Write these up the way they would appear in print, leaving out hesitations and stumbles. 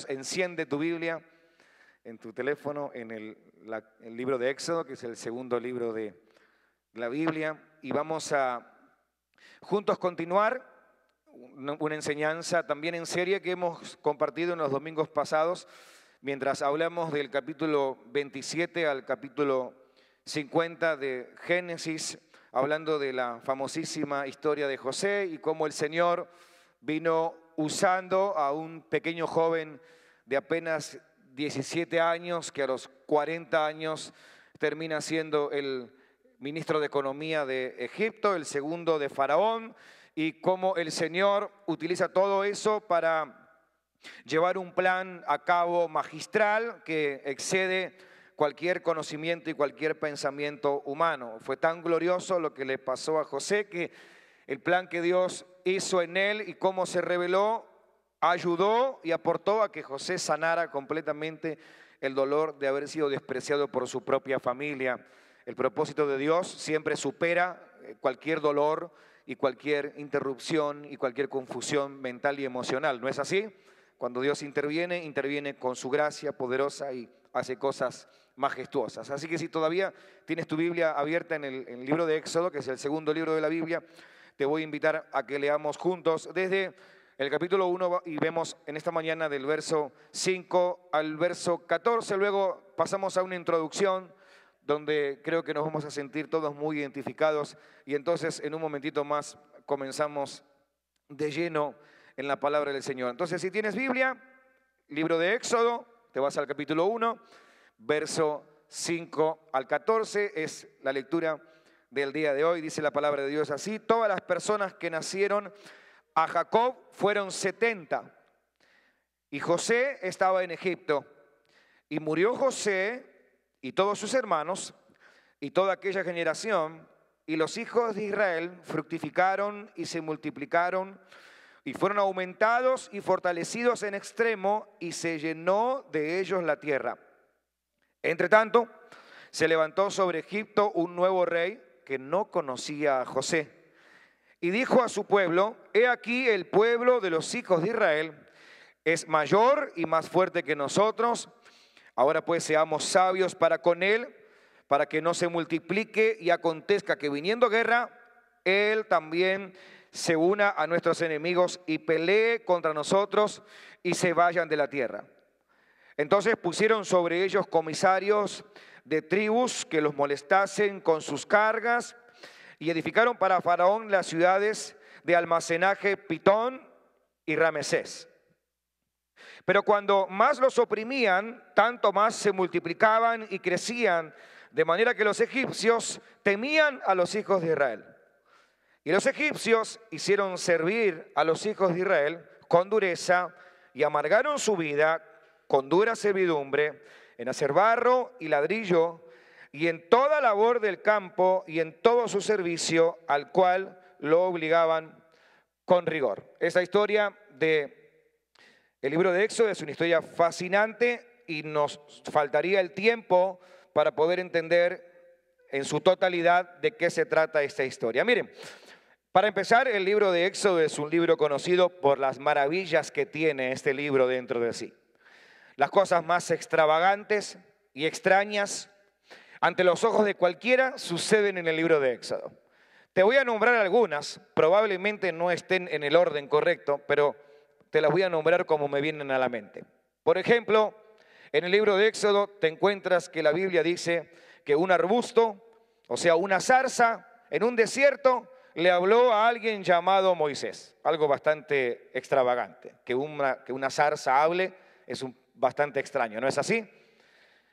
Enciende tu Biblia en tu teléfono, en el libro de Éxodo, que es el segundo libro de la Biblia, y vamos a juntos continuar una enseñanza también en serie que hemos compartido en los domingos pasados, mientras hablamos del capítulo 27 al capítulo 50 de Génesis, hablando de la famosísima historia de José y cómo el Señor vino usando a un pequeño joven de apenas 17 años, que a los 40 años termina siendo el ministro de Economía de Egipto, el segundo de Faraón, y cómo el Señor utiliza todo eso para llevar un plan a cabo magistral que excede cualquier conocimiento y cualquier pensamiento humano. Fue tan glorioso lo que le pasó a José que el plan que Dios hizo en él y cómo se reveló ayudó y aportó a que José sanara completamente el dolor de haber sido despreciado por su propia familia. El propósito de Dios siempre supera cualquier dolor y cualquier interrupción y cualquier confusión mental y emocional. ¿No es así? Cuando Dios interviene, interviene con su gracia poderosa y hace cosas majestuosas. Así que si todavía tienes tu Biblia abierta en el libro de Éxodo, que es el segundo libro de la Biblia, te voy a invitar a que leamos juntos desde el capítulo 1 y vemos en esta mañana del verso 5 al verso 14. Luego pasamos a una introducción donde creo que nos vamos a sentir todos muy identificados y entonces en un momentito más comenzamos de lleno en la palabra del Señor. Entonces, si tienes Biblia, libro de Éxodo, te vas al capítulo 1, verso 5 al 14, es la lectura del día de hoy. Dice la palabra de Dios así: todas las personas que nacieron a Jacob fueron 70, y José estaba en Egipto. Y murió José y todos sus hermanos y toda aquella generación, y los hijos de Israel fructificaron y se multiplicaron, y fueron aumentados y fortalecidos en extremo, y se llenó de ellos la tierra. Entre tanto, se levantó sobre Egipto un nuevo rey que no conocía a José. Y dijo a su pueblo: he aquí, el pueblo de los hijos de Israel es mayor y más fuerte que nosotros. Ahora pues seamos sabios para con él, para que no se multiplique y acontezca que viniendo guerra, él también se una a nuestros enemigos y pelee contra nosotros y se vayan de la tierra. Entonces pusieron sobre ellos comisarios de tribus que los molestasen con sus cargas, y edificaron para Faraón las ciudades de almacenaje Pitón y Ramesés. Pero cuando más los oprimían, tanto más se multiplicaban y crecían, de manera que los egipcios temían a los hijos de Israel. Y los egipcios hicieron servir a los hijos de Israel con dureza y amargaron su vida con dura servidumbre en hacer barro y ladrillo y en toda labor del campo y en todo su servicio, al cual lo obligaban con rigor. Esta historia del libro de Éxodo es una historia fascinante y nos faltaría el tiempo para poder entender en su totalidad de qué se trata esta historia. Miren, para empezar, el libro de Éxodo es un libro conocido por las maravillas que tiene este libro dentro de sí. Las cosas más extravagantes y extrañas ante los ojos de cualquiera suceden en el libro de Éxodo. Te voy a nombrar algunas, probablemente no estén en el orden correcto, pero te las voy a nombrar como me vienen a la mente. Por ejemplo, en el libro de Éxodo te encuentras que la Biblia dice que un arbusto, o sea, una zarza, en un desierto le habló a alguien llamado Moisés. Algo bastante extravagante. Que una zarza hable es bastante extraño, ¿no es así?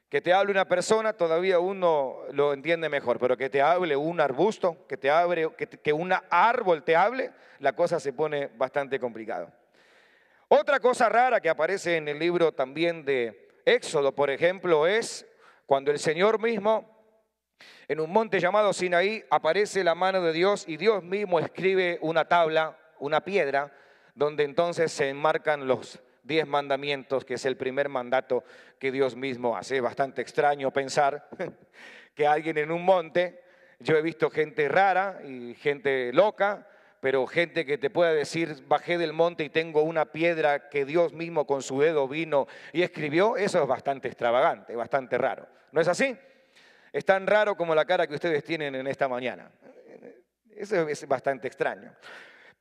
Que te hable una persona todavía uno lo entiende mejor, pero que te hable un arbusto, que un árbol te hable, la cosa se pone bastante complicada. Otra cosa rara que aparece en el libro también de Éxodo, por ejemplo, es cuando el Señor mismo, en un monte llamado Sinaí, aparece la mano de Dios y Dios mismo escribe una tabla, una piedra, donde entonces se enmarcan los 10 mandamientos, que es el primer mandato que Dios mismo hace. Es bastante extraño pensar que alguien en un monte, yo he visto gente rara y gente loca, pero gente que te pueda decir, bajé del monte y tengo una piedra que Dios mismo con su dedo vino y escribió, eso es bastante extravagante, bastante raro. ¿No es así? Es tan raro como la cara que ustedes tienen en esta mañana. Eso es bastante extraño.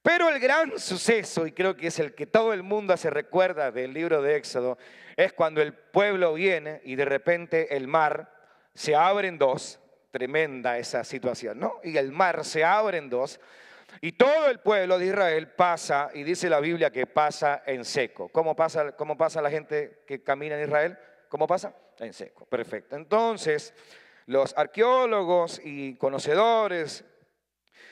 Pero el gran suceso, y creo que es el que todo el mundo se recuerda del libro de Éxodo, es cuando el pueblo viene y de repente el mar se abre en dos. Tremenda esa situación, ¿no? Y el mar se abre en dos y todo el pueblo de Israel pasa, y dice la Biblia que pasa en seco. ¿Cómo pasa la gente que camina en Israel? ¿Cómo pasa? En seco, perfecto. Entonces, los arqueólogos y conocedores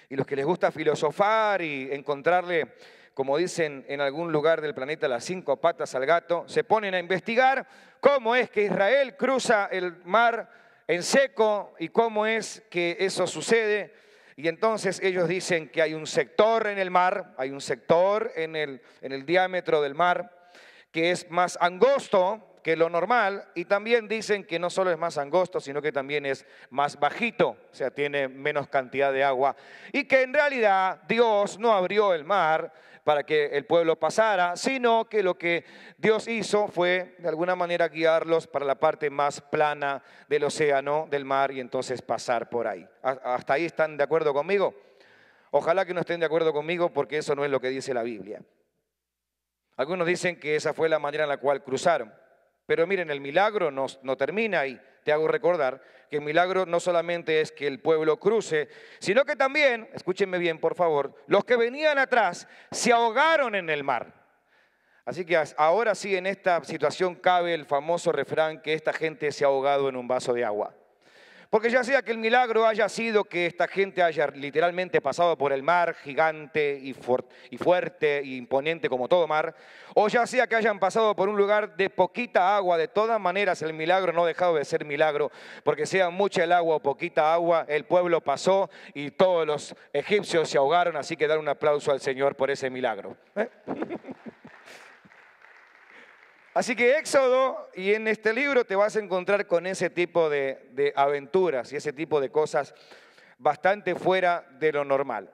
y los que les gusta filosofar y encontrarle, como dicen en algún lugar del planeta, las 5 patas al gato, se ponen a investigar cómo es que Israel cruza el mar en seco y cómo es que eso sucede. Y entonces ellos dicen que hay un sector en el mar, hay un sector en el diámetro del mar que es más angosto que lo normal, y también dicen que no solo es más angosto, sino que también es más bajito, o sea, tiene menos cantidad de agua, y que en realidad Dios no abrió el mar para que el pueblo pasara, sino que lo que Dios hizo fue de alguna manera guiarlos para la parte más plana del océano, del mar, y entonces pasar por ahí. ¿Hasta ahí están de acuerdo conmigo? Ojalá que no estén de acuerdo conmigo, porque eso no es lo que dice la Biblia. Algunos dicen que esa fue la manera en la cual cruzaron. Pero miren, el milagro no termina ahí. Te hago recordar que el milagro no solamente es que el pueblo cruce, sino que también, escúchenme bien por favor, los que venían atrás se ahogaron en el mar. Así que ahora sí, en esta situación cabe el famoso refrán que esta gente se ha ahogado en un vaso de agua. Porque ya sea que el milagro haya sido que esta gente haya literalmente pasado por el mar gigante y fuerte e imponente como todo mar, o ya sea que hayan pasado por un lugar de poquita agua, de todas maneras el milagro no ha dejado de ser milagro, porque sea mucha el agua o poquita agua, el pueblo pasó y todos los egipcios se ahogaron, así que dar un aplauso al Señor por ese milagro. Así que Éxodo, y en este libro te vas a encontrar con ese tipo de aventuras y ese tipo de cosas bastante fuera de lo normal.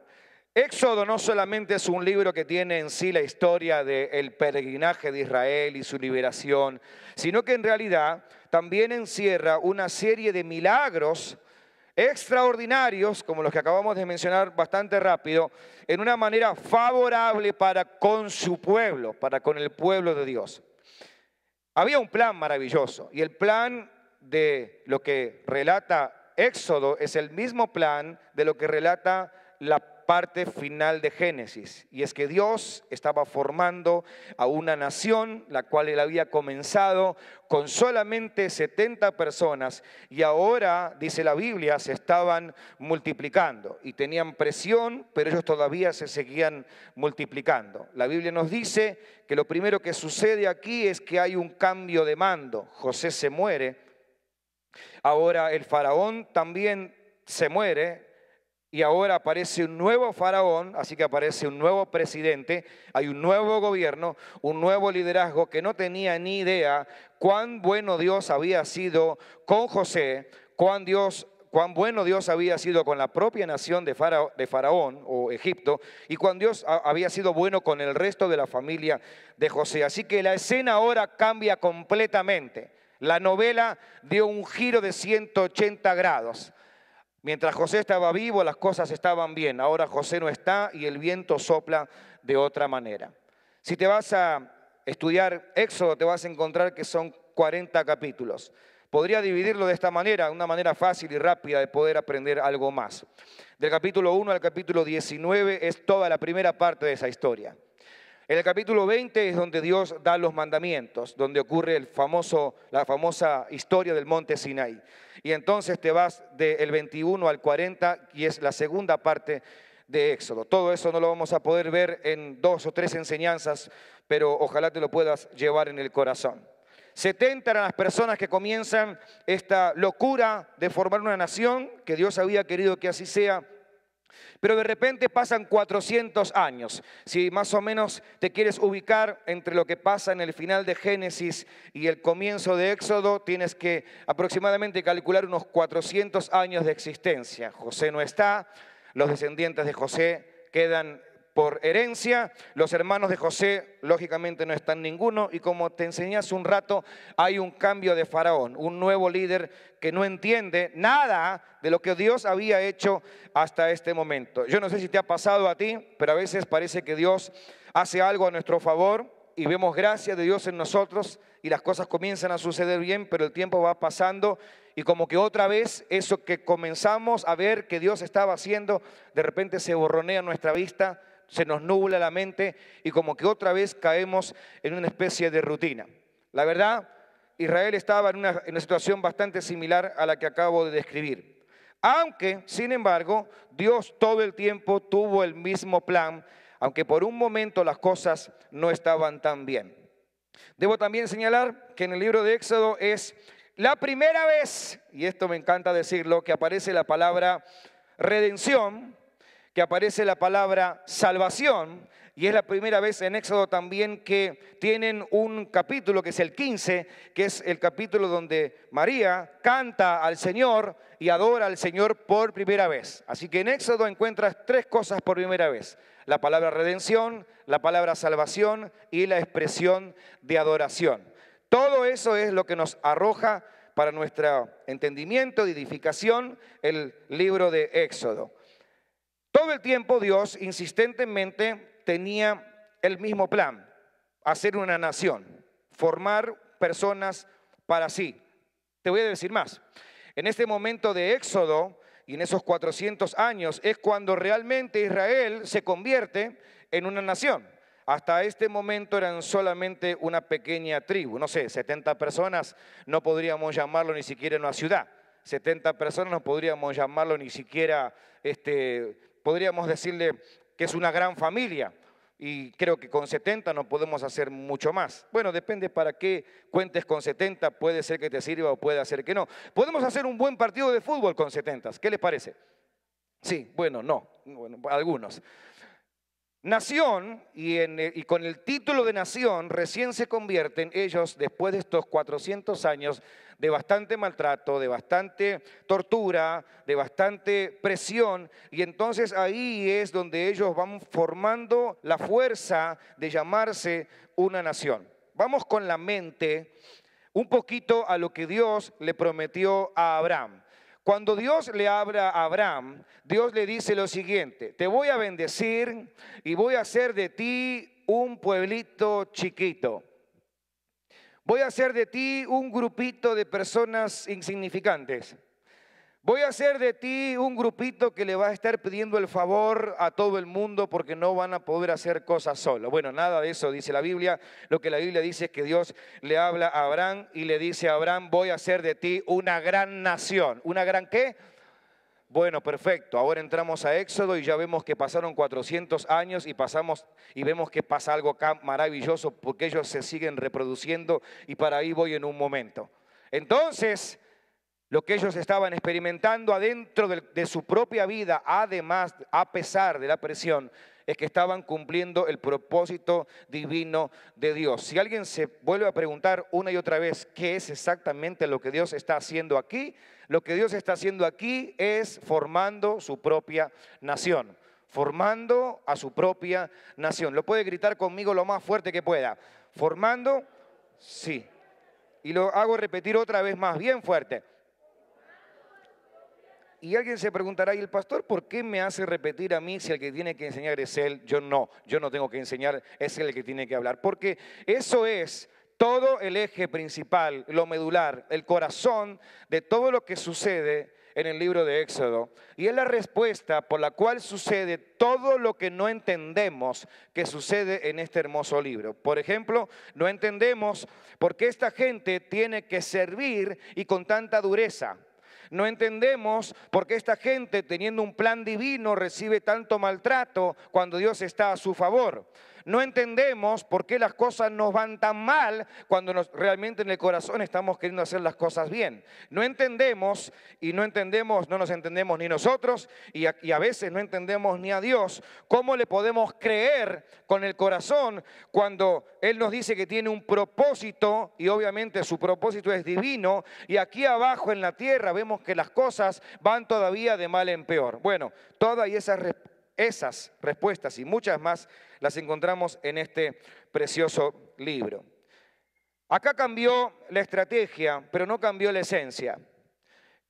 Éxodo no solamente es un libro que tiene en sí la historia del peregrinaje de Israel y su liberación, sino que en realidad también encierra una serie de milagros extraordinarios, como los que acabamos de mencionar bastante rápido, en una manera favorable para con su pueblo, para con el pueblo de Dios. Había un plan maravilloso, y el plan de lo que relata Éxodo es el mismo plan de lo que relata la parte final de Génesis, y es que Dios estaba formando a una nación, la cual él había comenzado con solamente 70 personas, y ahora, dice la Biblia, se estaban multiplicando, y tenían presión, pero ellos todavía se seguían multiplicando. La Biblia nos dice que lo primero que sucede aquí es que hay un cambio de mando. José se muere, ahora el faraón también se muere, y ahora aparece un nuevo faraón, así que aparece un nuevo presidente, hay un nuevo gobierno, un nuevo liderazgo que no tenía ni idea cuán bueno Dios había sido con José, cuán bueno Dios había sido con la propia nación de Faraón o Egipto, y cuán Dios había sido bueno con el resto de la familia de José. Así que la escena ahora cambia completamente. La novela dio un giro de 180 grados. Mientras José estaba vivo, las cosas estaban bien. Ahora José no está y el viento sopla de otra manera. Si te vas a estudiar Éxodo, te vas a encontrar que son 40 capítulos. Podría dividirlo de esta manera, una manera fácil y rápida de poder aprender algo más. Del capítulo 1 al capítulo 19 es toda la primera parte de esa historia. En el capítulo 20 es donde Dios da los mandamientos, donde ocurre la famosa historia del monte Sinaí. Y entonces te vas del 21 al 40 y es la segunda parte de Éxodo. Todo eso no lo vamos a poder ver en 2 o 3 enseñanzas, pero ojalá te lo puedas llevar en el corazón. 70 eran las personas que comienzan esta locura de formar una nación, que Dios había querido que así sea. Pero de repente pasan 400 años. Si más o menos te quieres ubicar entre lo que pasa en el final de Génesis y el comienzo de Éxodo, tienes que aproximadamente calcular unos 400 años de existencia. José no está, los descendientes de José quedan por herencia. Los hermanos de José, lógicamente, no están ninguno. Y como te enseñé hace un rato, hay un cambio de Faraón, un nuevo líder que no entiende nada de lo que Dios había hecho hasta este momento. Yo no sé si te ha pasado a ti, pero a veces parece que Dios hace algo a nuestro favor y vemos gracia de Dios en nosotros y las cosas comienzan a suceder bien, pero el tiempo va pasando y como que otra vez eso que comenzamos a ver que Dios estaba haciendo, de repente se borronea nuestra vista, se nos nubla la mente y como que otra vez caemos en una especie de rutina. La verdad, Israel estaba en una situación bastante similar a la que acabo de describir. Aunque, sin embargo, Dios todo el tiempo tuvo el mismo plan, aunque por un momento las cosas no estaban tan bien. Debo también señalar que en el libro de Éxodo es la primera vez, y esto me encanta decirlo, que aparece la palabra redención, que aparece la palabra salvación, y es la primera vez en Éxodo también que tienen un capítulo que es el 15, que es el capítulo donde María canta al Señor y adora al Señor por primera vez. Así que en Éxodo encuentras tres cosas por primera vez: la palabra redención, la palabra salvación y la expresión de adoración. Todo eso es lo que nos arroja para nuestro entendimiento de edificación el libro de Éxodo. Todo el tiempo Dios insistentemente tenía el mismo plan: hacer una nación, formar personas para sí. Te voy a decir más. En este momento de Éxodo y en esos 400 años es cuando realmente Israel se convierte en una nación. Hasta este momento eran solamente una pequeña tribu, no sé, 70 personas, no podríamos llamarlo ni siquiera una ciudad. 70 personas no podríamos llamarlo ni siquiera, podríamos decirle que es una gran familia. Y creo que con 70 no podemos hacer mucho más. Bueno, depende para qué cuentes con 70, puede ser que te sirva o puede ser que no. Podemos hacer un buen partido de fútbol con 70, ¿qué les parece? Sí, bueno, no, bueno, algunos. Nación, y con el título de nación recién se convierten ellos después de estos 400 años de bastante maltrato, de bastante tortura, de bastante presión, y entonces ahí es donde ellos van formando la fuerza de llamarse una nación. Vamos con la mente un poquito a lo que Dios le prometió a Abraham. Cuando Dios le habla a Abraham, Dios le dice lo siguiente: te voy a bendecir y voy a hacer de ti un pueblito chiquito. Voy a hacer de ti un grupito de personas insignificantes. Voy a hacer de ti un grupito que le va a estar pidiendo el favor a todo el mundo porque no van a poder hacer cosas solos. Bueno, nada de eso dice la Biblia. Lo que la Biblia dice es que Dios le habla a Abraham y le dice a Abraham: voy a hacer de ti una gran nación. ¿Una gran qué? Bueno, perfecto. Ahora entramos a Éxodo y ya vemos que pasaron 400 años y vemos que pasa algo acá maravilloso porque ellos se siguen reproduciendo y para ahí voy en un momento. Entonces, lo que ellos estaban experimentando adentro de su propia vida, además, a pesar de la presión, es que estaban cumpliendo el propósito divino de Dios. Si alguien se vuelve a preguntar una y otra vez qué es exactamente lo que Dios está haciendo aquí, lo que Dios está haciendo aquí es formando su propia nación, formando a su propia nación. Lo puede gritar conmigo lo más fuerte que pueda. Formando, sí. Y lo hago repetir otra vez más, bien fuerte. Y alguien se preguntará: ¿y el pastor por qué me hace repetir a mí si el que tiene que enseñar es él? Yo no tengo que enseñar, es él el que tiene que hablar. Porque eso es todo el eje principal, lo medular, el corazón de todo lo que sucede en el libro de Éxodo. Y es la respuesta por la cual sucede todo lo que no entendemos que sucede en este hermoso libro. Por ejemplo, no entendemos por qué esta gente tiene que servir y con tanta dureza. No entendemos por qué esta gente, teniendo un plan divino, recibe tanto maltrato cuando Dios está a su favor. No entendemos por qué las cosas nos van tan mal cuando realmente en el corazón estamos queriendo hacer las cosas bien. No entendemos no nos entendemos ni nosotros y a veces no entendemos ni a Dios. ¿Cómo le podemos creer con el corazón cuando Él nos dice que tiene un propósito y obviamente su propósito es divino y aquí abajo en la tierra vemos que las cosas van todavía de mal en peor? Bueno, todas esas Esas respuestas y muchas más las encontramos en este precioso libro. Acá cambió la estrategia, pero no cambió la esencia.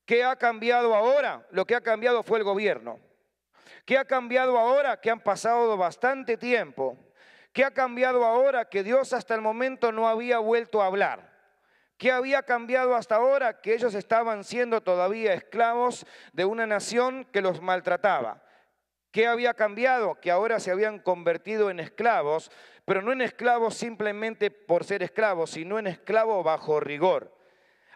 ¿Qué ha cambiado ahora? Lo que ha cambiado fue el gobierno. ¿Qué ha cambiado ahora? Que han pasado bastante tiempo. ¿Qué ha cambiado ahora? Que Dios hasta el momento no había vuelto a hablar. ¿Qué había cambiado hasta ahora? Que ellos estaban siendo todavía esclavos de una nación que los maltrataba. ¿Qué había cambiado? Que ahora se habían convertido en esclavos, pero no en esclavos simplemente por ser esclavos, sino en esclavos bajo rigor.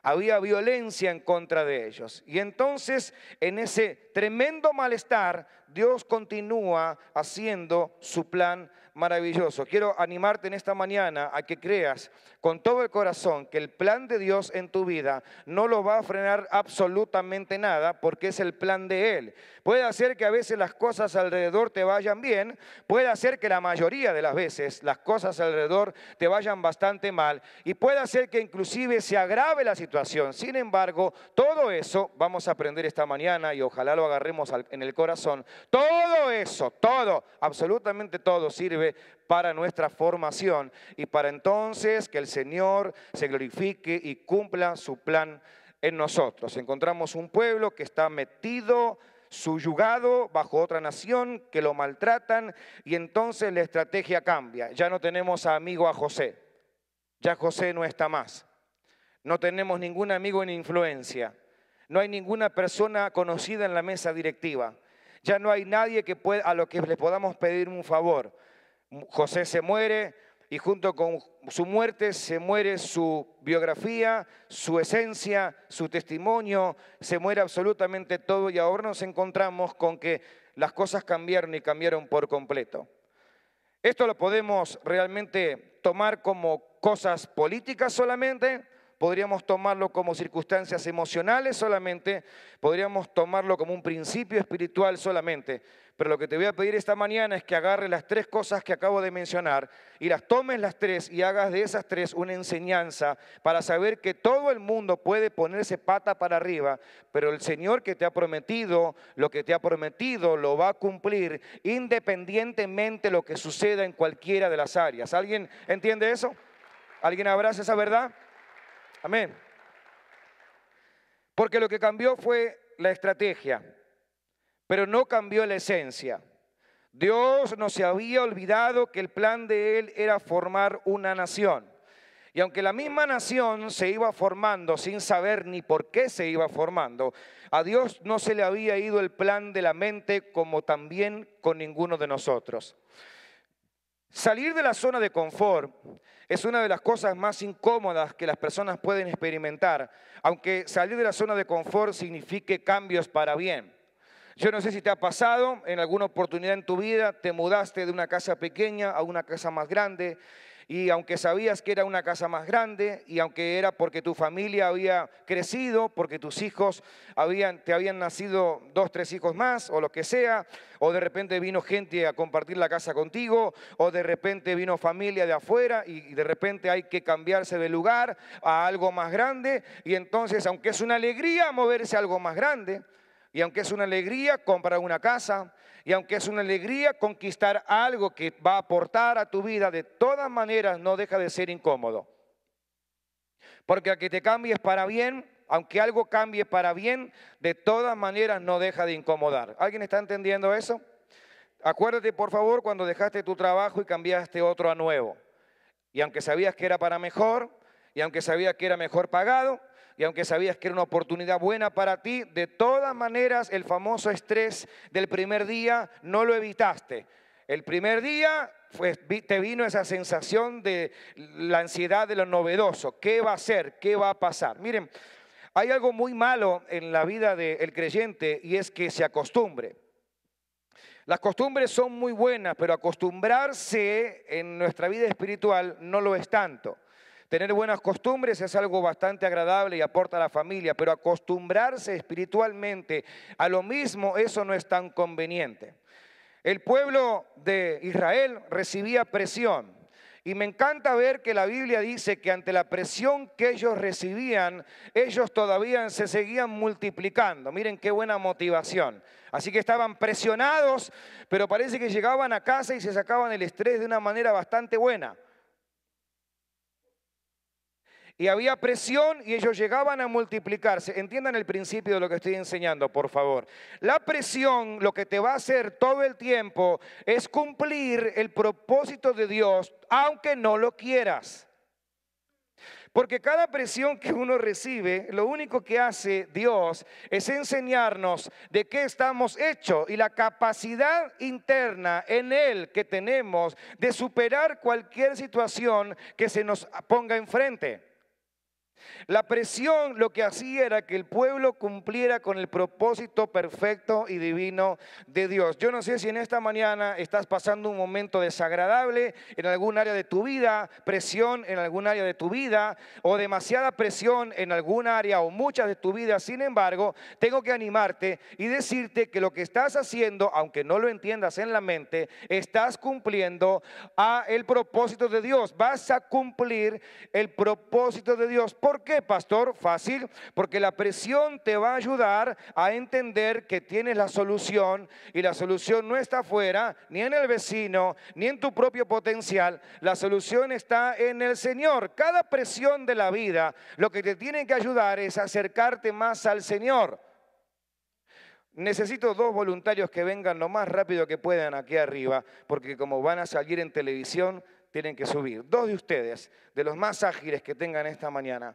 Había violencia en contra de ellos. Y entonces, en ese tremendo malestar, Dios continúa haciendo su plan maravilloso. Quiero animarte en esta mañana a que creas con todo el corazón que el plan de Dios en tu vida no lo va a frenar absolutamente nada, porque es el plan de Él. Puede hacer que a veces las cosas alrededor te vayan bien, puede hacer que la mayoría de las veces las cosas alrededor te vayan bastante mal, y puede hacer que inclusive se agrave la situación. Sin embargo, todo eso vamos a aprender esta mañana y ojalá lo agarremos en el corazón. Todo eso, todo, absolutamente todo sirve para nuestra formación y para entonces que el Señor se glorifique y cumpla su plan en nosotros. Encontramos un pueblo que está metido, subyugado bajo otra nación, que lo maltratan, y entonces la estrategia cambia. Ya no tenemos a amigo a José, ya José no está más. No tenemos ningún amigo en influencia, no hay ninguna persona conocida en la mesa directiva. Ya no hay nadie a lo que le podamos pedir un favor. José se muere y junto con su muerte se muere su biografía, su esencia, su testimonio, se muere absolutamente todo, y ahora nos encontramos con que las cosas cambiaron y cambiaron por completo. Esto lo podemos realmente tomar como cosas políticas solamente. Podríamos tomarlo como circunstancias emocionales solamente, podríamos tomarlo como un principio espiritual solamente. Pero lo que te voy a pedir esta mañana es que agarres las tres cosas que acabo de mencionar y las tomes las tres y hagas de esas tres una enseñanza para saber que todo el mundo puede ponerse pata para arriba, pero el Señor que te ha prometido, lo que te ha prometido lo va a cumplir independientemente de lo que suceda en cualquiera de las áreas. ¿Alguien entiende eso? ¿Alguien abraza esa verdad? Amén. Porque lo que cambió fue la estrategia, pero no cambió la esencia. Dios no se había olvidado que el plan de Él era formar una nación. Y aunque la misma nación se iba formando sin saber ni por qué se iba formando, a Dios no se le había ido el plan de la mente, como también con ninguno de nosotros. Salir de la zona de confort es una de las cosas más incómodas que las personas pueden experimentar, aunque salir de la zona de confort signifique cambios para bien. Yo no sé si te ha pasado, en alguna oportunidad en tu vida te mudaste de una casa pequeña a una casa más grande, y aunque sabías que era una casa más grande, y aunque era porque tu familia había crecido, porque tus hijos te habían nacido 2, 3 hijos más, o lo que sea, o de repente vino gente a compartir la casa contigo, o de repente vino familia de afuera, y de repente hay que cambiarse de lugar a algo más grande, y entonces, aunque es una alegría moverse a algo más grande, y aunque es una alegría comprar una casa, y aunque es una alegría conquistar algo que va a aportar a tu vida, de todas maneras no deja de ser incómodo. Porque a que te cambies para bien, aunque algo cambie para bien, de todas maneras no deja de incomodar. ¿Alguien está entendiendo eso? Acuérdate, por favor, cuando dejaste tu trabajo y cambiaste otro a nuevo. Y aunque sabías que era para mejor, y aunque sabías que era mejor pagado, y aunque sabías que era una oportunidad buena para ti, de todas maneras el famoso estrés del primer día no lo evitaste. El primer día te vino esa sensación de la ansiedad de lo novedoso. ¿Qué va a ser? ¿Qué va a pasar? Miren, hay algo muy malo en la vida del creyente, y es que se acostumbre. Las costumbres son muy buenas, pero acostumbrarse en nuestra vida espiritual no lo es tanto. Tener buenas costumbres es algo bastante agradable y aporta a la familia, pero acostumbrarse espiritualmente a lo mismo, eso no es tan conveniente. El pueblo de Israel recibía presión, Y me encanta ver que la Biblia dice que ante la presión que ellos recibían, ellos todavía se seguían multiplicando. Miren qué buena motivación. Así que estaban presionados, pero parece que llegaban a casa y se sacaban el estrés de una manera bastante buena. Y había presión y ellos llegaban a multiplicarse. Entiendan el principio de lo que estoy enseñando, por favor. La presión lo que te va a hacer todo el tiempo es cumplir el propósito de Dios, aunque no lo quieras. Porque cada presión que uno recibe, lo único que hace Dios es enseñarnos de qué estamos hechos y la capacidad interna en Él que tenemos de superar cualquier situación que se nos ponga enfrente. La presión lo que hacía era que el pueblo cumpliera con el propósito perfecto y divino de Dios. Yo no sé si en esta mañana estás pasando un momento desagradable en algún área de tu vida, presión en algún área de tu vida o demasiada presión en algún área o muchas de tu vida. Sin embargo, tengo que animarte y decirte que lo que estás haciendo, aunque no lo entiendas en la mente, estás cumpliendo el propósito de Dios. Vas a cumplir el propósito de Dios. ¿Por qué, pastor? Fácil, porque la presión te va a ayudar a entender que tienes la solución y la solución no está afuera, ni en el vecino, ni en tu propio potencial. La solución está en el Señor. Cada presión de la vida lo que te tiene que ayudar es acercarte más al Señor. Necesito 2 voluntarios que vengan lo más rápido que puedan aquí arriba, porque como van a salir en televisión, tienen que subir. 2 de ustedes, de los más ágiles que tengan esta mañana,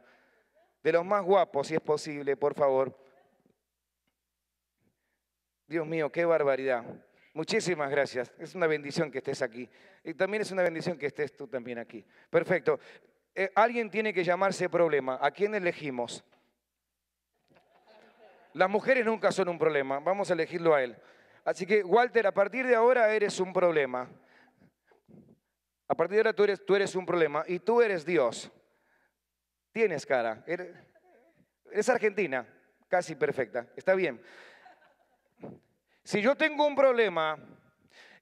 de los más guapos, si es posible, por favor. Dios mío, qué barbaridad. Muchísimas gracias. Es una bendición que estés aquí. Y también es una bendición que estés tú también aquí. Perfecto. Alguien tiene que llamarse problema. ¿A quién elegimos? Las mujeres nunca son un problema. Vamos a elegirlo a él. Así que, Walter, a partir de ahora eres un problema. A partir de ahora tú eres un problema y tú eres Dios. Tienes cara. Eres argentina, casi perfecta. Está bien. Si yo tengo un problema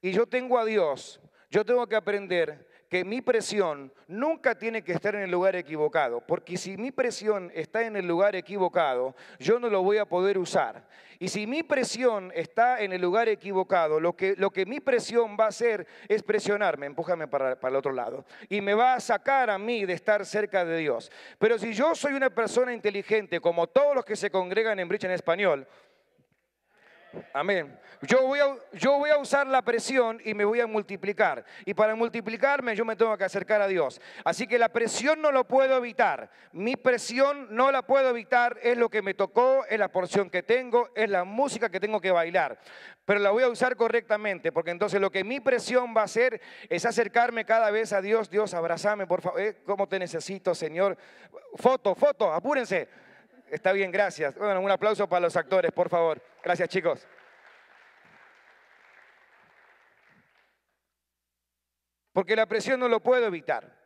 y yo tengo a Dios, yo tengo que aprender que mi presión nunca tiene que estar en el lugar equivocado, porque si mi presión está en el lugar equivocado, yo no lo voy a poder usar. Y si mi presión está en el lugar equivocado, lo que mi presión va a hacer es presionarme, empújame para el otro lado, y me va a sacar a mí de estar cerca de Dios. Pero si yo soy una persona inteligente, como todos los que se congregan en Bridge en español, amén. Yo voy a usar la presión y me voy a multiplicar. Y para multiplicarme yo me tengo que acercar a Dios. Así que la presión no lo puedo evitar. Mi presión no la puedo evitar. Es lo que me tocó, es la porción que tengo, es la música que tengo que bailar. Pero la voy a usar correctamente, porque entonces lo que mi presión va a hacer es acercarme cada vez a Dios. Dios, abrázame, por favor. ¿Cómo te necesito, Señor? Foto, apúrense. Está bien, gracias. Bueno, un aplauso para los actores, por favor. Gracias, chicos. Porque la presión no lo puedo evitar.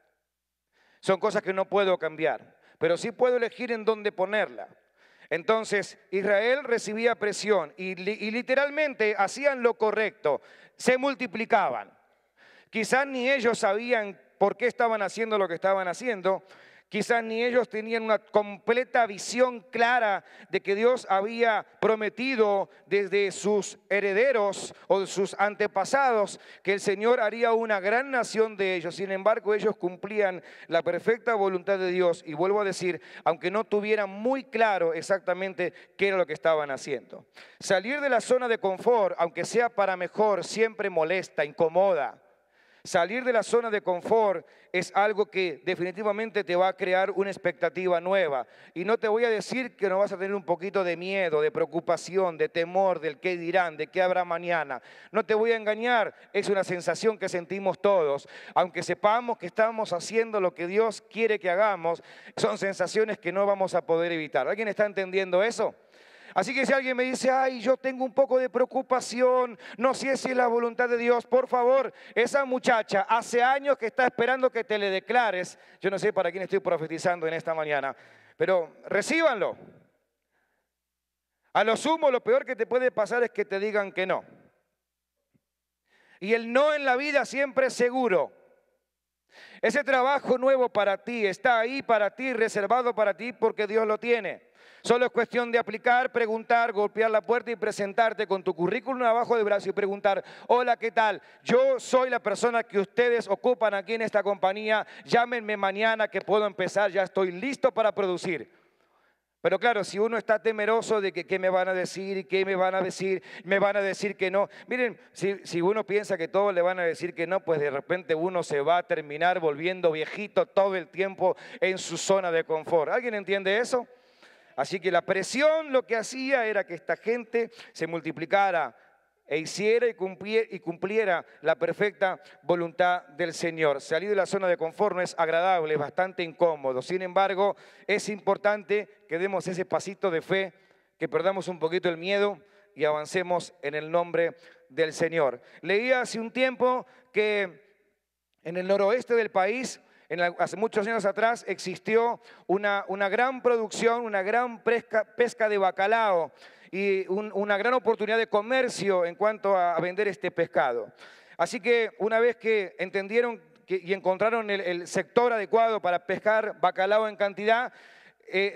Son cosas que no puedo cambiar, pero sí puedo elegir en dónde ponerla. Entonces, Israel recibía presión y literalmente hacían lo correcto, se multiplicaban. Quizás ni ellos sabían por qué estaban haciendo lo que estaban haciendo. Quizás ni ellos tenían una completa visión clara de que Dios había prometido desde sus herederos o de sus antepasados que el Señor haría una gran nación de ellos. Sin embargo, ellos cumplían la perfecta voluntad de Dios. Y vuelvo a decir, aunque no tuvieran muy claro exactamente qué era lo que estaban haciendo. Salir de la zona de confort, aunque sea para mejor, siempre molesta, incomoda. Salir de la zona de confort es algo que definitivamente te va a crear una expectativa nueva. Y no te voy a decir que no vas a tener un poquito de miedo, de preocupación, de temor, del qué dirán, de qué habrá mañana. No te voy a engañar, es una sensación que sentimos todos. Aunque sepamos que estamos haciendo lo que Dios quiere que hagamos, son sensaciones que no vamos a poder evitar. ¿Alguien está entendiendo eso? Así que si alguien me dice, ay, yo tengo un poco de preocupación, no sé si es la voluntad de Dios, por favor, esa muchacha hace años que está esperando que te le declares. Yo no sé para quién estoy profetizando en esta mañana, pero recíbanlo. A lo sumo, lo peor que te puede pasar es que te digan que no. Y el no en la vida siempre es seguro. Ese trabajo nuevo para ti está ahí para ti, reservado para ti porque Dios lo tiene. Solo es cuestión de aplicar, preguntar, golpear la puerta y presentarte con tu currículum abajo del brazo y preguntar: hola, ¿qué tal? Yo soy la persona que ustedes ocupan aquí en esta compañía. Llámenme mañana que puedo empezar, ya estoy listo para producir. Pero claro, si uno está temeroso de que qué me van a decir y qué me van a decir que no. Miren, si uno piensa que todos le van a decir que no, pues de repente uno se va a terminar volviendo viejito todo el tiempo en su zona de confort. ¿Alguien entiende eso? Así que la presión lo que hacía era que esta gente se multiplicara e hiciera y cumpliera la perfecta voluntad del Señor. Salir de la zona de confort no es agradable, es bastante incómodo. Sin embargo, es importante que demos ese pasito de fe, que perdamos un poquito el miedo y avancemos en el nombre del Señor. Leí hace un tiempo que en el noroeste del país, hace muchos años atrás, existió una gran producción, una gran pesca de bacalao y una gran oportunidad de comercio en cuanto a vender este pescado. Así que una vez que entendieron y encontraron el sector adecuado para pescar bacalao en cantidad,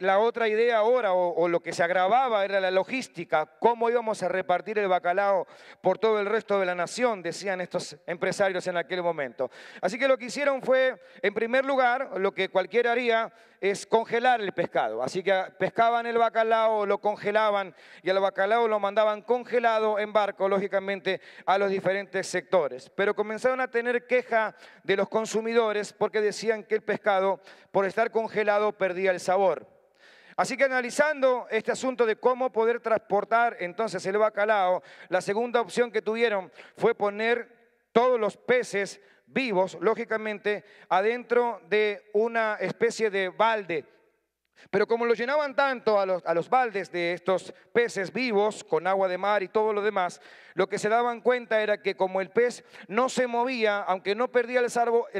la otra idea ahora, o lo que se agravaba, era la logística. ¿Cómo íbamos a repartir el bacalao por todo el resto de la nación?, decían estos empresarios en aquel momento. Así que lo que hicieron fue, en primer lugar, lo que cualquiera haría, es congelar el pescado. Así que pescaban el bacalao, lo congelaban y al bacalao lo mandaban congelado en barco, lógicamente, a los diferentes sectores. Pero comenzaron a tener queja de los consumidores porque decían que el pescado, por estar congelado, perdía el sabor. Así que analizando este asunto de cómo poder transportar entonces el bacalao, la segunda opción que tuvieron fue poner todos los peces vivos, lógicamente, adentro de una especie de balde. Pero como lo llenaban tanto a los baldes de estos peces vivos, con agua de mar y todo lo demás, lo que se daban cuenta era que como el pez no se movía, aunque no perdía el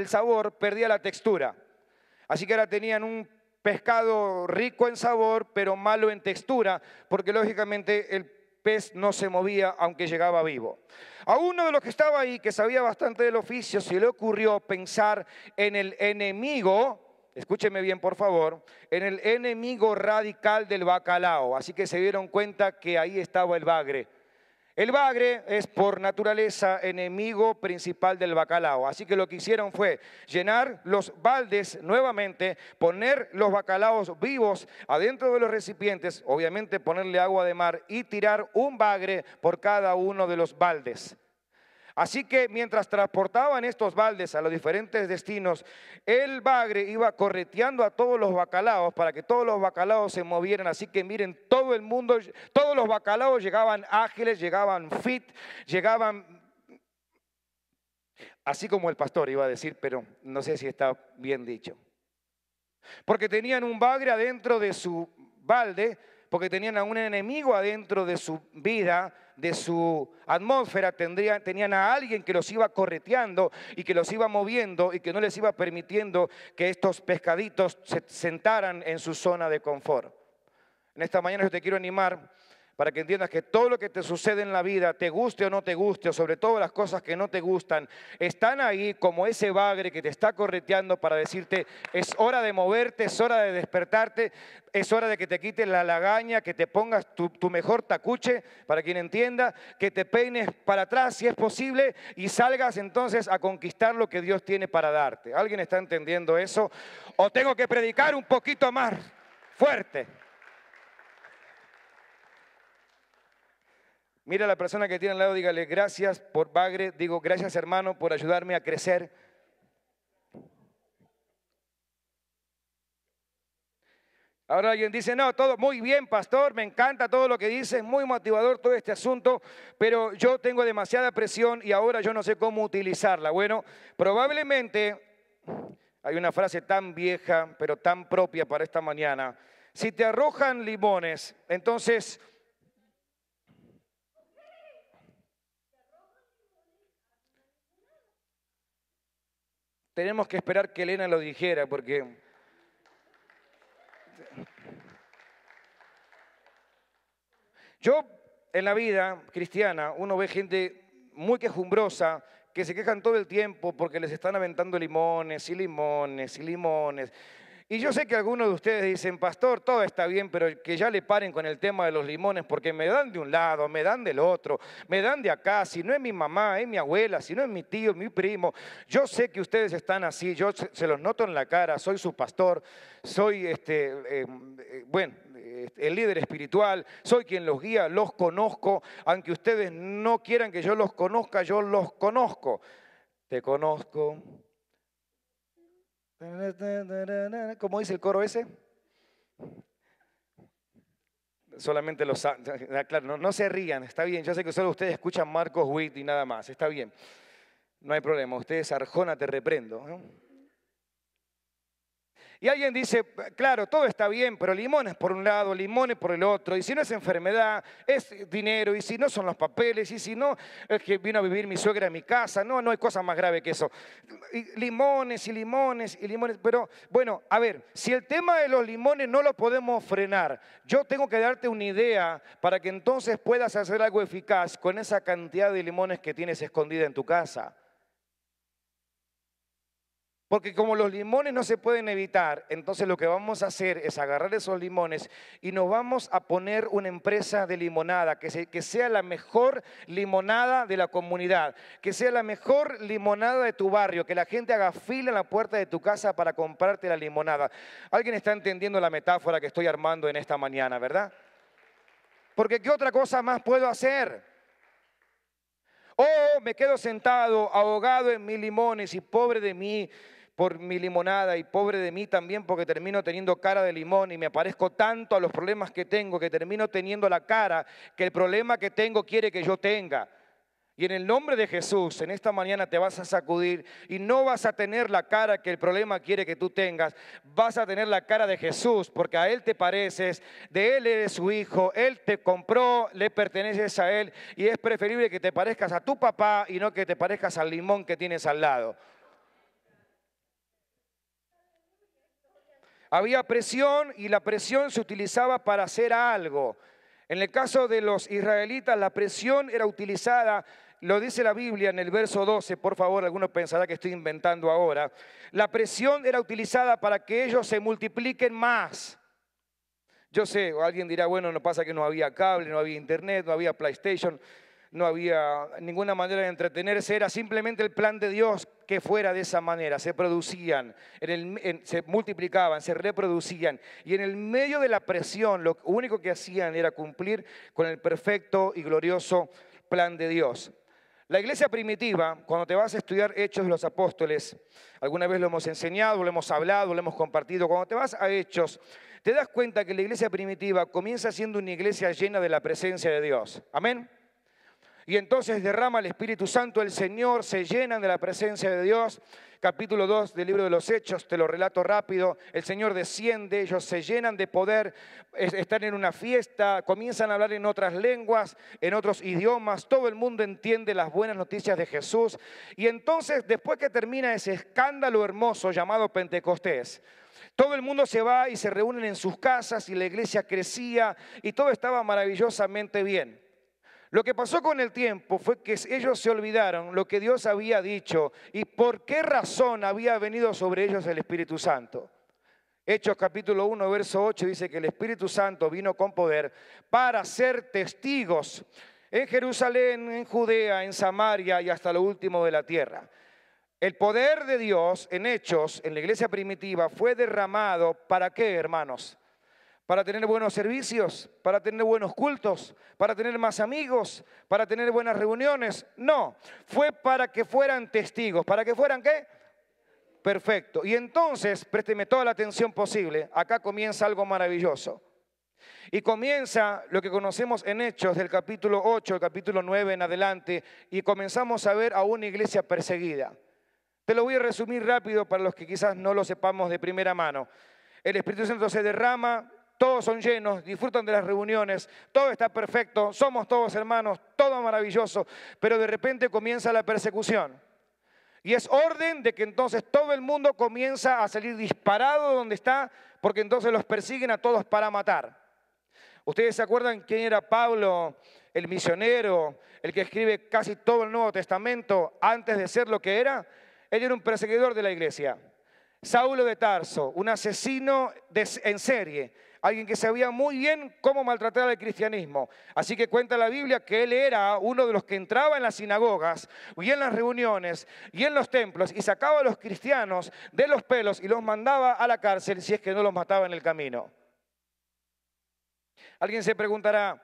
sabor, perdía la textura. Así que ahora tenían un pescado rico en sabor, pero malo en textura, porque lógicamente el pez no se movía aunque llegaba vivo. A uno de los que estaba ahí, que sabía bastante del oficio, se le ocurrió pensar en el enemigo, escúcheme bien por favor, en el enemigo radical del bacalao. Así que se dieron cuenta que ahí estaba el bagre. El bagre es por naturaleza enemigo principal del bacalao. Así que lo que hicieron fue llenar los baldes nuevamente, poner los bacalaos vivos adentro de los recipientes, obviamente ponerle agua de mar y tirar un bagre por cada uno de los baldes. Así que mientras transportaban estos baldes a los diferentes destinos, el bagre iba correteando a todos los bacalaos para que todos los bacalaos se movieran. Así que miren, todo el mundo, todos los bacalaos llegaban ágiles, llegaban fit, llegaban, así como el pastor iba a decir, pero no sé si está bien dicho. Porque tenían un bagre adentro de su balde, porque tenían a un enemigo adentro de su vida, de su atmósfera, tenían a alguien que los iba correteando y que los iba moviendo y que no les iba permitiendo que estos pescaditos se sentaran en su zona de confort. En esta mañana yo te quiero animar para que entiendas que todo lo que te sucede en la vida, te guste o no te guste, o sobre todo las cosas que no te gustan, están ahí como ese bagre que te está correteando para decirte: es hora de moverte, es hora de despertarte, es hora de que te quites la lagaña, que te pongas tu mejor tacuche, para quien entienda, que te peines para atrás si es posible y salgas entonces a conquistar lo que Dios tiene para darte. ¿Alguien está entendiendo eso? ¿O tengo que predicar un poquito más fuerte? Mira a la persona que tiene al lado, dígale: gracias por bagre, digo gracias hermano por ayudarme a crecer. Ahora alguien dice: no, todo muy bien, pastor, me encanta todo lo que dice, muy motivador todo este asunto, pero yo tengo demasiada presión y ahora yo no sé cómo utilizarla. Bueno, probablemente hay una frase tan vieja, pero tan propia para esta mañana: si te arrojan limones, entonces tenemos que esperar que Elena lo dijera, porque yo en la vida cristiana, uno ve gente muy quejumbrosa que se quejan todo el tiempo porque les están aventando limones y limones y limones. Y yo sé que algunos de ustedes dicen, pastor, todo está bien, pero que ya le paren con el tema de los limones porque me dan de un lado, me dan del otro, me dan de acá. Si no es mi mamá, es mi abuela, si no es mi tío, mi primo. Yo sé que ustedes están así, yo se los noto en la cara, soy su pastor, soy el líder espiritual, soy quien los guía, los conozco. Aunque ustedes no quieran que yo los conozca, yo los conozco. Te conozco. ¿Cómo dice el coro ese? Solamente los... Claro, no se rían, está bien. Yo sé que solo ustedes escuchan Marcos Witt y nada más, está bien. No hay problema, ustedes, Arjona, te reprendo, ¿no? Y alguien dice, claro, todo está bien, pero limones por un lado, limones por el otro. Y si no es enfermedad, es dinero. Y si no son los papeles, y si no es que vino a vivir mi suegra en mi casa. No hay cosa más grave que eso. Y limones y limones y limones. Pero bueno, a ver, si el tema de los limones no lo podemos frenar, yo tengo que darte una idea para que entonces puedas hacer algo eficaz con esa cantidad de limones que tienes escondida en tu casa. Porque como los limones no se pueden evitar, entonces lo que vamos a hacer es agarrar esos limones y nos vamos a poner una empresa de limonada, que sea la mejor limonada de la comunidad, que sea la mejor limonada de tu barrio, que la gente haga fila en la puerta de tu casa para comprarte la limonada. ¿Alguien está entendiendo la metáfora que estoy armando en esta mañana, verdad? Porque ¿qué otra cosa más puedo hacer? O me quedo sentado, ahogado en mis limones y pobre de mí por mi limonada y pobre de mí también porque termino teniendo cara de limón y me parezco tanto a los problemas que tengo que termino teniendo la cara que el problema que tengo quiere que yo tenga. Y en el nombre de Jesús, en esta mañana te vas a sacudir y no vas a tener la cara que el problema quiere que tú tengas. Vas a tener la cara de Jesús porque a Él te pareces, de Él eres su hijo, Él te compró, le perteneces a Él y es preferible que te parezcas a tu papá y no que te parezcas al limón que tienes al lado. Había presión y la presión se utilizaba para hacer algo. En el caso de los israelitas, la presión era utilizada, lo dice la Biblia en el verso 12, por favor, algunos pensarán que estoy inventando ahora. La presión era utilizada para que ellos se multipliquen más. Yo sé, o alguien dirá, bueno, no pasa que no había cable, no había internet, no había PlayStation, no había ninguna manera de entretenerse, era simplemente el plan de Dios que fuera de esa manera. Se producían, se multiplicaban, se reproducían y en el medio de la presión lo único que hacían era cumplir con el perfecto y glorioso plan de Dios. La iglesia primitiva, cuando te vas a estudiar Hechos de los Apóstoles, alguna vez lo hemos enseñado, lo hemos hablado, lo hemos compartido, cuando te vas a Hechos, te das cuenta que la iglesia primitiva comienza siendo una iglesia llena de la presencia de Dios. Amén. Y entonces derrama el Espíritu Santo, el Señor, se llenan de la presencia de Dios. Capítulo 2 del libro de los Hechos, te lo relato rápido. El Señor desciende, ellos se llenan de poder, están en una fiesta, comienzan a hablar en otras lenguas, en otros idiomas. Todo el mundo entiende las buenas noticias de Jesús. Y entonces, después que termina ese escándalo hermoso llamado Pentecostés, todo el mundo se va y se reúnen en sus casas y la iglesia crecía y todo estaba maravillosamente bien. Lo que pasó con el tiempo fue que ellos se olvidaron lo que Dios había dicho y por qué razón había venido sobre ellos el Espíritu Santo. Hechos capítulo 1, verso 8 dice que el Espíritu Santo vino con poder para ser testigos en Jerusalén, en Judea, en Samaria y hasta lo último de la tierra. El poder de Dios en Hechos, en la iglesia primitiva, fue derramado ¿para qué, hermanos? Para tener buenos servicios, para tener buenos cultos, para tener más amigos, para tener buenas reuniones. No, fue para que fueran testigos. ¿Para que fueran qué? Perfecto. Y entonces, présteme toda la atención posible, acá comienza algo maravilloso. Y comienza lo que conocemos en Hechos del capítulo 8, el capítulo 9 en adelante, y comenzamos a ver a una iglesia perseguida. Te lo voy a resumir rápido para los que quizás no lo sepamos de primera mano. El Espíritu Santo se derrama. Todos son llenos, disfrutan de las reuniones, todo está perfecto, somos todos hermanos, todo maravilloso, pero de repente comienza la persecución. Y es orden de que entonces todo el mundo comienza a salir disparado de donde está, porque entonces los persiguen a todos para matar. ¿Ustedes se acuerdan quién era Pablo, el misionero, el que escribe casi todo el Nuevo Testamento antes de ser lo que era? Él era un perseguidor de la iglesia. Saulo de Tarso, un asesino en serie, alguien que sabía muy bien cómo maltratar al cristianismo. Así que cuenta la Biblia que él era uno de los que entraba en las sinagogas y en las reuniones y en los templos y sacaba a los cristianos de los pelos y los mandaba a la cárcel si es que no los mataba en el camino. Alguien se preguntará,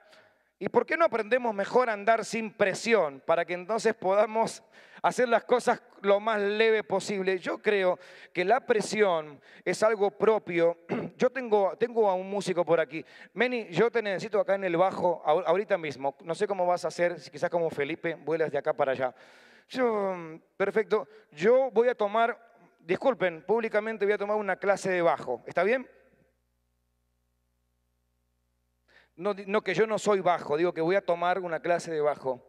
¿y por qué no aprendemos mejor a andar sin presión para que entonces podamos hacer las cosas lo más leve posible? Yo creo que la presión es algo propio. Yo tengo a un músico por aquí. Meni, yo te necesito acá en el bajo ahorita mismo. No sé cómo vas a hacer, si quizás como Felipe, vuelas de acá para allá. Perfecto. Yo voy a tomar, disculpen, públicamente voy a tomar una clase de bajo. ¿Está bien? No, que yo no soy bajo, digo que voy a tomar una clase de bajo.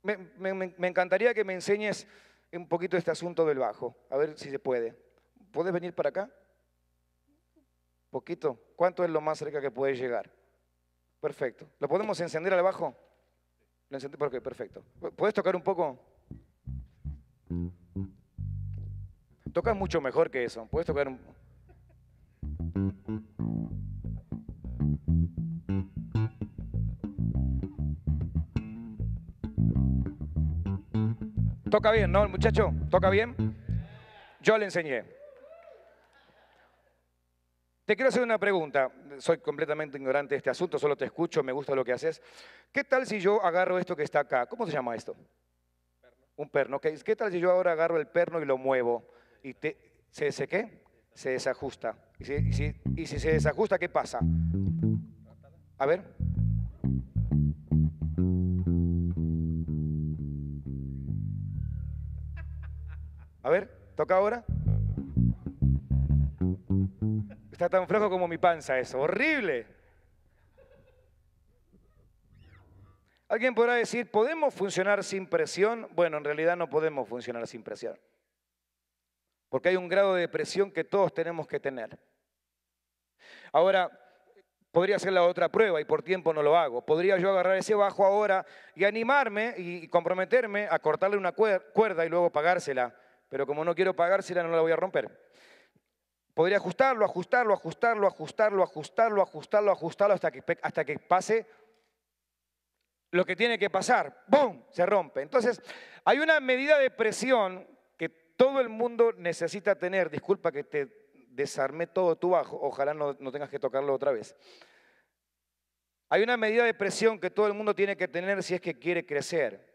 Me encantaría que me enseñes un poquito este asunto del bajo, a ver si se puede. ¿Puedes venir para acá? ¿Poquito? ¿Cuánto es lo más cerca que puedes llegar? Perfecto. ¿Lo podemos encender al bajo? ¿Lo encendí? ¿Por qué? Perfecto. ¿Puedes tocar un poco? Tocas mucho mejor que eso. ¿Puedes tocar un poco? Toca bien, ¿no, el muchacho? ¿Toca bien? Yo le enseñé. Te quiero hacer una pregunta. Soy completamente ignorante de este asunto, solo te escucho, me gusta lo que haces. ¿Qué tal si yo agarro esto que está acá? ¿Cómo se llama esto? Un perno. ¿Qué tal si yo ahora agarro el perno y lo muevo? ¿Y ¿se qué? Se desajusta. ¿Y si se desajusta, qué pasa? A ver. A ver, toca ahora. Está tan flojo como mi panza eso. ¡Horrible! Alguien podrá decir, ¿podemos funcionar sin presión? Bueno, en realidad no podemos funcionar sin presión. Porque hay un grado de presión que todos tenemos que tener. Ahora, podría hacer la otra prueba y por tiempo no lo hago. Podría yo agarrar ese bajo ahora y animarme y comprometerme a cortarle una cuerda y luego pagársela. Pero como no quiero pagársela, no la voy a romper. Podría ajustarlo hasta que pase lo que tiene que pasar. ¡Bum! Se rompe. Entonces, hay una medida de presión que todo el mundo necesita tener. Disculpa que te desarmé todo tu bajo. Ojalá no tengas que tocarlo otra vez. Hay una medida de presión que todo el mundo tiene que tener si es que quiere crecer.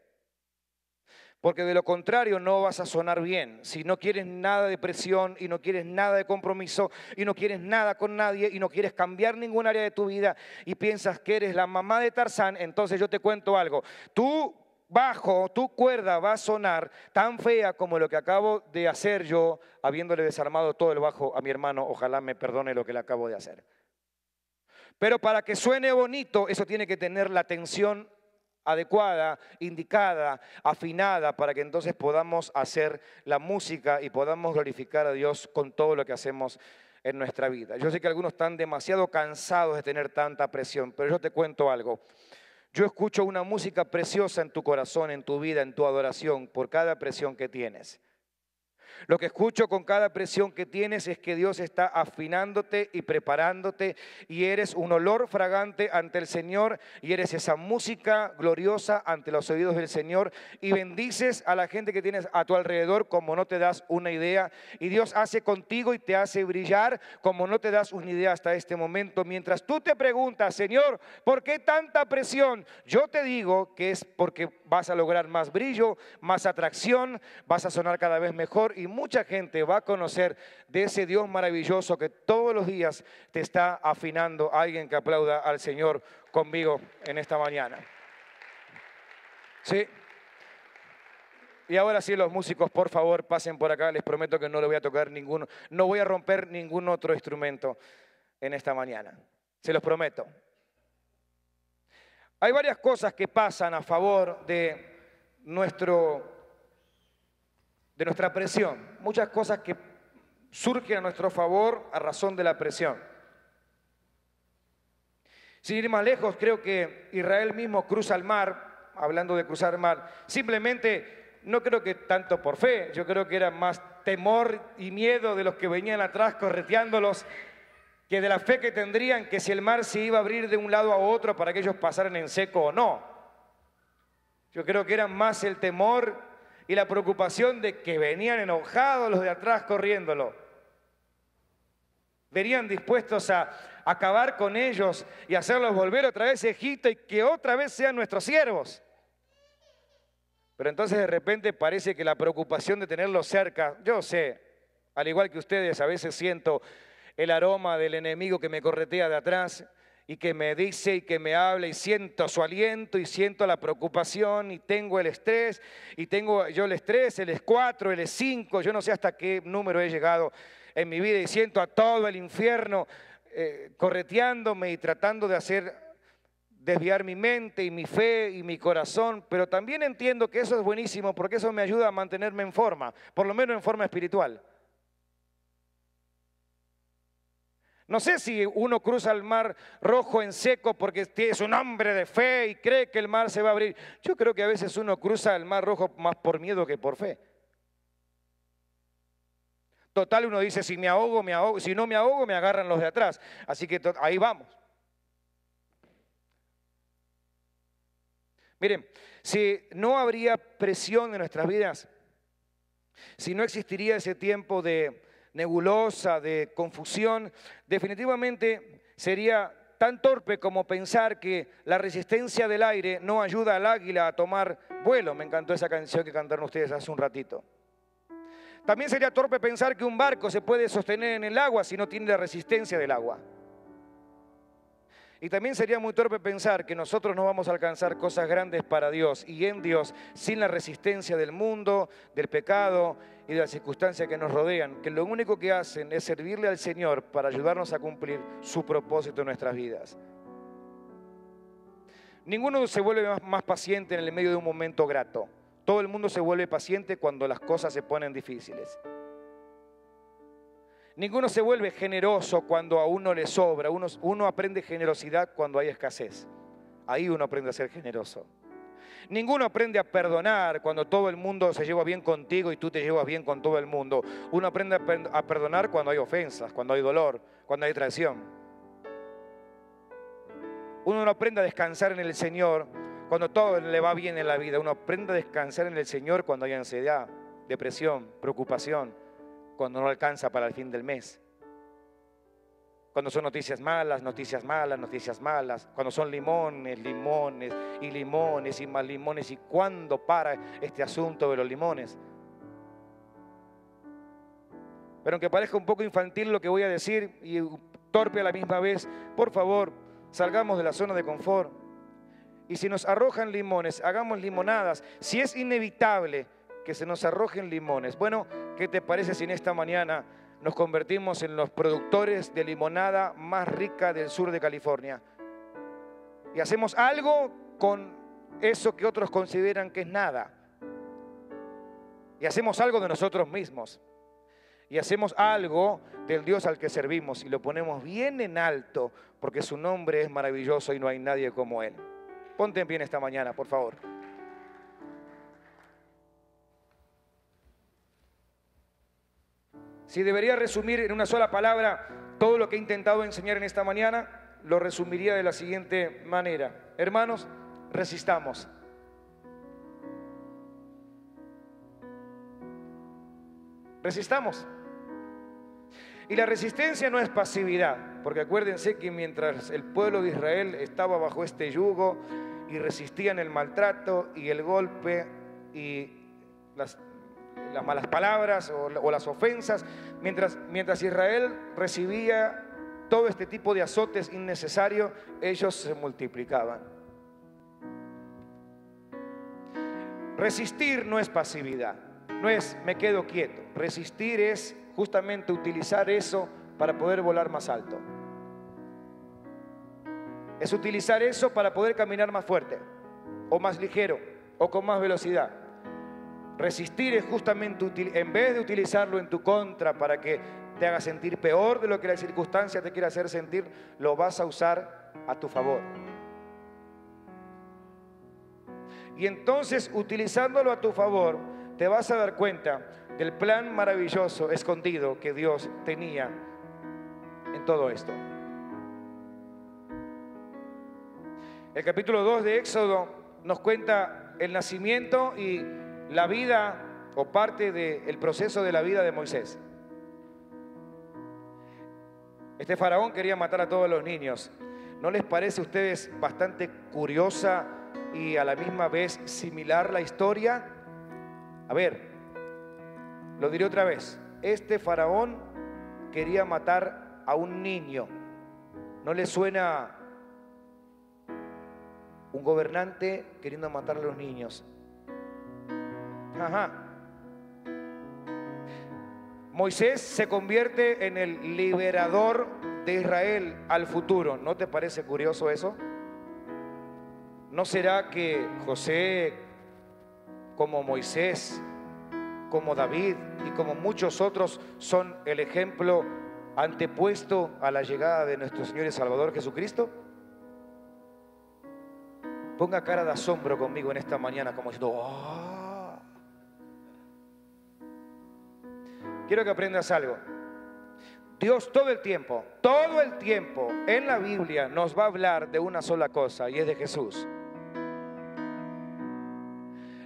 Porque de lo contrario no vas a sonar bien. Si no quieres nada de presión y no quieres nada de compromiso y no quieres nada con nadie y no quieres cambiar ningún área de tu vida y piensas que eres la mamá de Tarzán, entonces yo te cuento algo. Tu bajo, tu cuerda va a sonar tan fea como lo que acabo de hacer yo, habiéndole desarmado todo el bajo a mi hermano. Ojalá me perdone lo que le acabo de hacer. Pero para que suene bonito, eso tiene que tener la tensión adecuada, indicada, afinada, para que entonces podamos hacer la música y podamos glorificar a Dios con todo lo que hacemos en nuestra vida. Yo sé que algunos están demasiado cansados de tener tanta presión, pero yo te cuento algo. Yo escucho una música preciosa en tu corazón, en tu vida, en tu adoración, por cada presión que tienes. Lo que escucho con cada presión que tienes es que Dios está afinándote y preparándote y eres un olor fragante ante el Señor y eres esa música gloriosa ante los oídos del Señor y bendices a la gente que tienes a tu alrededor como no te das una idea y Dios hace contigo y te hace brillar como no te das una idea hasta este momento. Mientras tú te preguntas, Señor, ¿por qué tanta presión? Yo te digo que es porque vas a lograr más brillo, más atracción, vas a sonar cada vez mejor y mucha gente va a conocer de ese Dios maravilloso que todos los días te está afinando. Alguien que aplauda al Señor conmigo en esta mañana. Sí. Y ahora sí, los músicos, por favor, pasen por acá. Les prometo que no le voy a tocar ninguno, no voy a romper ningún otro instrumento en esta mañana. Se los prometo. Hay varias cosas que pasan a favor de nuestra presión. Muchas cosas que surgen a nuestro favor a razón de la presión. Sin ir más lejos, creo que Israel mismo cruza el mar, hablando de cruzar el mar, simplemente no creo que tanto por fe, yo creo que era más temor y miedo de los que venían atrás correteándolos, que de la fe que tendrían que si el mar se iba a abrir de un lado a otro para que ellos pasaran en seco o no. Yo creo que era más el temor y la preocupación de que venían enojados los de atrás corriéndolo. Venían dispuestos a acabar con ellos y hacerlos volver otra vez a Egipto y que otra vez sean nuestros siervos. Pero entonces de repente parece que la preocupación de tenerlos cerca, yo sé, al igual que ustedes, a veces siento el aroma del enemigo que me corretea de atrás y que me dice y que me habla y siento su aliento y siento la preocupación y tengo el estrés y tengo yo el estrés, el S4, el S5, yo no sé hasta qué número he llegado en mi vida y siento a todo el infierno correteándome y tratando de hacer desviar mi mente y mi fe y mi corazón, pero también entiendo que eso es buenísimo porque eso me ayuda a mantenerme en forma, por lo menos en forma espiritual. No sé si uno cruza el mar rojo en seco porque es un hombre de fe y cree que el mar se va a abrir. Yo creo que a veces uno cruza el mar rojo más por miedo que por fe. Total, uno dice, si me ahogo, me ahogo. Si no me ahogo, me agarran los de atrás. Así que ahí vamos. Miren, si no habría presión en nuestras vidas, si no existiría ese tiempo de nebulosa, de confusión, definitivamente sería tan torpe como pensar que la resistencia del aire no ayuda al águila a tomar vuelo. Me encantó esa canción que cantaron ustedes hace un ratito. También sería torpe pensar que un barco se puede sostener en el agua si no tiene la resistencia del agua. Y también sería muy torpe pensar que nosotros no vamos a alcanzar cosas grandes para Dios y en Dios sin la resistencia del mundo, del pecado y de las circunstancias que nos rodean, que lo único que hacen es servirle al Señor para ayudarnos a cumplir su propósito en nuestras vidas. Ninguno se vuelve más paciente en el medio de un momento grato. Todo el mundo se vuelve paciente cuando las cosas se ponen difíciles. Ninguno se vuelve generoso cuando a uno le sobra. Uno aprende generosidad cuando hay escasez. Ahí uno aprende a ser generoso. Ninguno aprende a perdonar cuando todo el mundo se lleva bien contigo y tú te llevas bien con todo el mundo. Uno aprende a perdonar cuando hay ofensas, cuando hay dolor, cuando hay traición. Uno no aprende a descansar en el Señor cuando todo le va bien en la vida. Uno aprende a descansar en el Señor cuando hay ansiedad, depresión, preocupación, cuando no alcanza para el fin del mes. Cuando son noticias malas, noticias malas, noticias malas. Cuando son limones, limones y limones y más limones. ¿Y cuándo para este asunto de los limones? Pero aunque parezca un poco infantil lo que voy a decir y torpe a la misma vez, por favor, salgamos de la zona de confort. Y si nos arrojan limones, hagamos limonadas. Si es inevitable que se nos arrojen limones, bueno, ¿qué te parece si en esta mañana nos convertimos en los productores de limonada más rica del sur de California? Y hacemos algo con eso que otros consideran que es nada. Y hacemos algo de nosotros mismos. Y hacemos algo del Dios al que servimos y lo ponemos bien en alto porque su nombre es maravilloso y no hay nadie como Él. Ponte en pie esta mañana, por favor. Si debería resumir en una sola palabra todo lo que he intentado enseñar en esta mañana, lo resumiría de la siguiente manera. Hermanos, resistamos. Resistamos. Y la resistencia no es pasividad, porque acuérdense que mientras el pueblo de Israel estaba bajo este yugo y resistían el maltrato y el golpe y las malas palabras o las ofensas, mientras Israel recibía todo este tipo de azotes innecesarios, ellos se multiplicaban. Resistir no es pasividad, no es me quedo quieto. Resistir es justamente utilizar eso para poder volar más alto. Es utilizar eso para poder caminar más fuerte, o más ligero, o con más velocidad. Resistir es justamente, en vez de utilizarlo en tu contra para que te haga sentir peor de lo que la circunstancia te quiere hacer sentir, lo vas a usar a tu favor. Y entonces, utilizándolo a tu favor, te vas a dar cuenta del plan maravilloso, escondido, que Dios tenía en todo esto. El capítulo 2 de Éxodo nos cuenta el nacimiento y la vida o parte del proceso de la vida de Moisés. Este faraón quería matar a todos los niños. ¿No les parece a ustedes bastante curiosa y a la misma vez similar la historia? A ver, lo diré otra vez. Este faraón quería matar a un niño. ¿No les suena un gobernante queriendo matar a los niños? Ajá. Moisés se convierte en el liberador de Israel al futuro. ¿No te parece curioso eso? ¿No será que José, como Moisés, como David y como muchos otros, son el ejemplo antepuesto a la llegada de nuestro Señor y Salvador Jesucristo? Ponga cara de asombro conmigo en esta mañana, como diciendo, ¡oh! Quiero que aprendas algo. Dios todo el tiempo en la Biblia nos va a hablar de una sola cosa, y es de Jesús.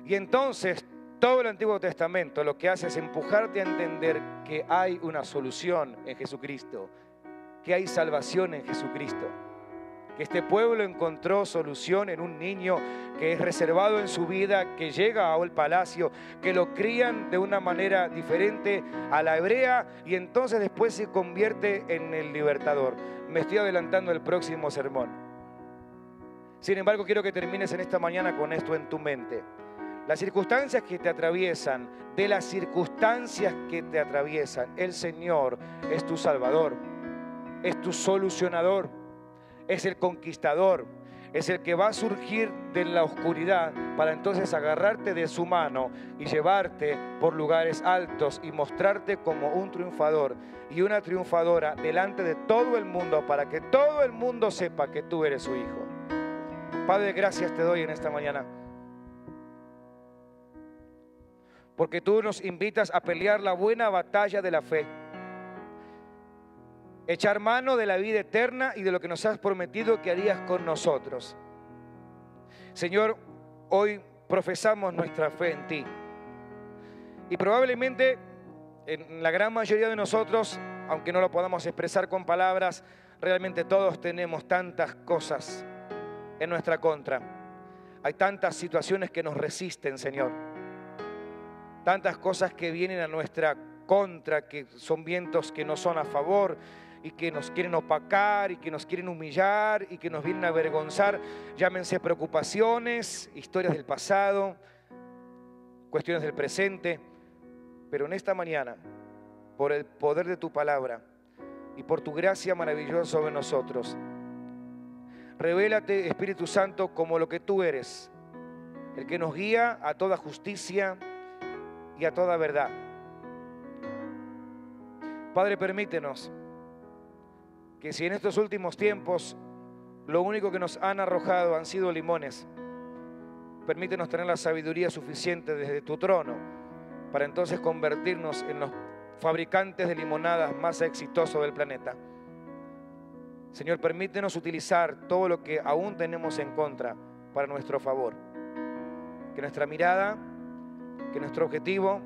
Y entonces todo el Antiguo Testamento lo que hace es empujarte a entender que hay una solución en Jesucristo, que hay salvación en Jesucristo, que este pueblo encontró solución en un niño que es reservado en su vida, que llega al palacio, que lo crían de una manera diferente a la hebrea y entonces después se convierte en el libertador. Me estoy adelantando al próximo sermón. Sin embargo, quiero que termines en esta mañana con esto en tu mente. Las circunstancias que te atraviesan, de las circunstancias que te atraviesan, el Señor es tu Salvador, es tu solucionador, es el conquistador, es el que va a surgir de la oscuridad para entonces agarrarte de su mano y llevarte por lugares altos y mostrarte como un triunfador y una triunfadora delante de todo el mundo para que todo el mundo sepa que tú eres su hijo. Padre, gracias te doy en esta mañana, porque tú nos invitas a pelear la buena batalla de la fe, echar mano de la vida eterna y de lo que nos has prometido que harías con nosotros. Señor, hoy profesamos nuestra fe en ti. Y probablemente en la gran mayoría de nosotros, aunque no lo podamos expresar con palabras, realmente todos tenemos tantas cosas en nuestra contra. Hay tantas situaciones que nos resisten, Señor. Tantas cosas que vienen a nuestra contra, que son vientos que no son a favor y que nos quieren opacar y que nos quieren humillar y que nos vienen a avergonzar. Llámense preocupaciones, historias del pasado, cuestiones del presente. Pero en esta mañana, por el poder de tu palabra y por tu gracia maravillosa sobre nosotros, revélate, Espíritu Santo, como lo que tú eres, el que nos guía a toda justicia y a toda verdad. Padre, permítenos que si en estos últimos tiempos lo único que nos han arrojado han sido limones, permítenos tener la sabiduría suficiente desde tu trono para entonces convertirnos en los fabricantes de limonadas más exitosos del planeta. Señor, permítenos utilizar todo lo que aún tenemos en contra para nuestro favor. Que nuestra mirada, que nuestro objetivo,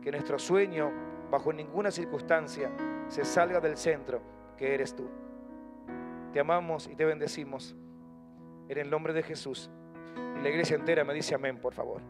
que nuestro sueño, bajo ninguna circunstancia, se salga del centro que eres tú. Te amamos y te bendecimos en el nombre de Jesús. Y la iglesia entera me dice amén, por favor.